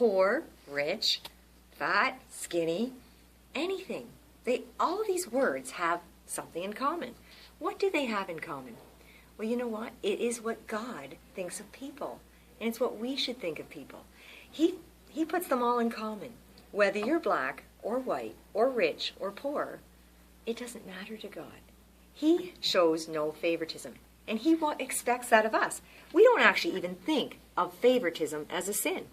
poor, rich, fat, skinny, anything. All of these words have something in common. What do they have in common? Well, you know what? It is what God thinks of people. And it's what we should think of people. He puts them all in common. Whether you're black or white or rich or poor, it doesn't matter to God. He shows no favoritism. And he expects that of us. We don't actually even think of favoritism as a sin.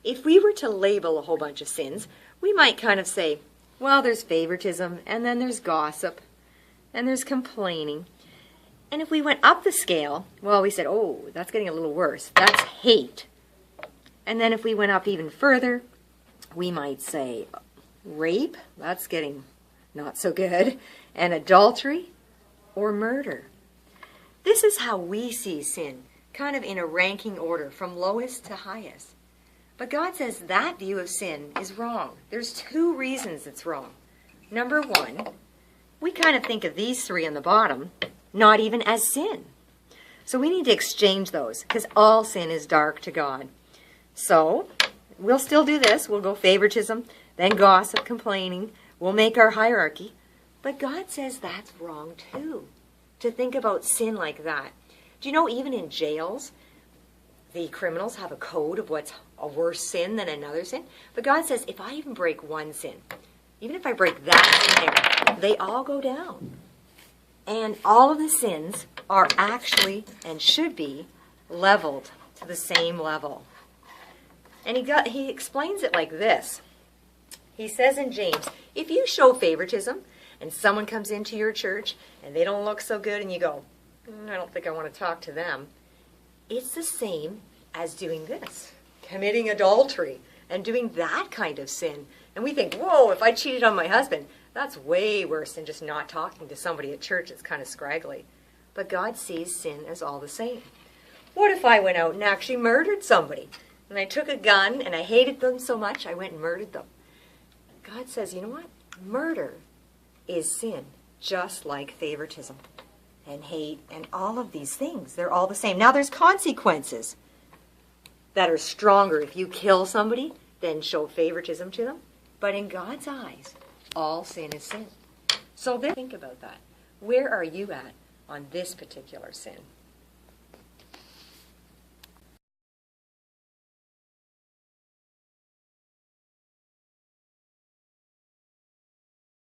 If we were to label a whole bunch of sins, we might kind of say, well, there's favoritism, and then there's gossip, and there's complaining. And if we went up the scale, well, we said, oh, that's getting a little worse. That's hate. And then if we went up even further, we might say rape, that's getting not so good, and adultery or murder. This is how we see sin, kind of in a ranking order from lowest to highest. But God says that view of sin is wrong. There's two reasons it's wrong. Number one, we kind of think of these three on the bottom not even as sin. So we need to exchange those because all sin is dark to God. So we'll still do this. We'll go favoritism, then gossip, complaining. We'll make our hierarchy. But God says that's wrong too, to think about sin like that. Do you know even in jails, the criminals have a code of what's a worse sin than another sin? But God says if I even break one sin, even if I break that sin, they all go down. And all of the sins are actually and should be leveled to the same level. And he explains it like this. He says in James, if you show favoritism and someone comes into your church and they don't look so good and you go, I don't think I want to talk to them, it's the same as doing this, committing adultery and doing that kind of sin. And we think, whoa, if I cheated on my husband, that's way worse than just not talking to somebody at church that's kind of scraggly. But God sees sin as all the same. What if I went out and actually murdered somebody? And I took a gun and I hated them so much I went and murdered them. God says, you know what? Murder is sin, just like favoritism and hate and all of these things. They're all the same. Now there's consequences that are stronger if you kill somebody than show favoritism to them. But in God's eyes, all sin is sin. So then think about that. Where are you at on this particular sin?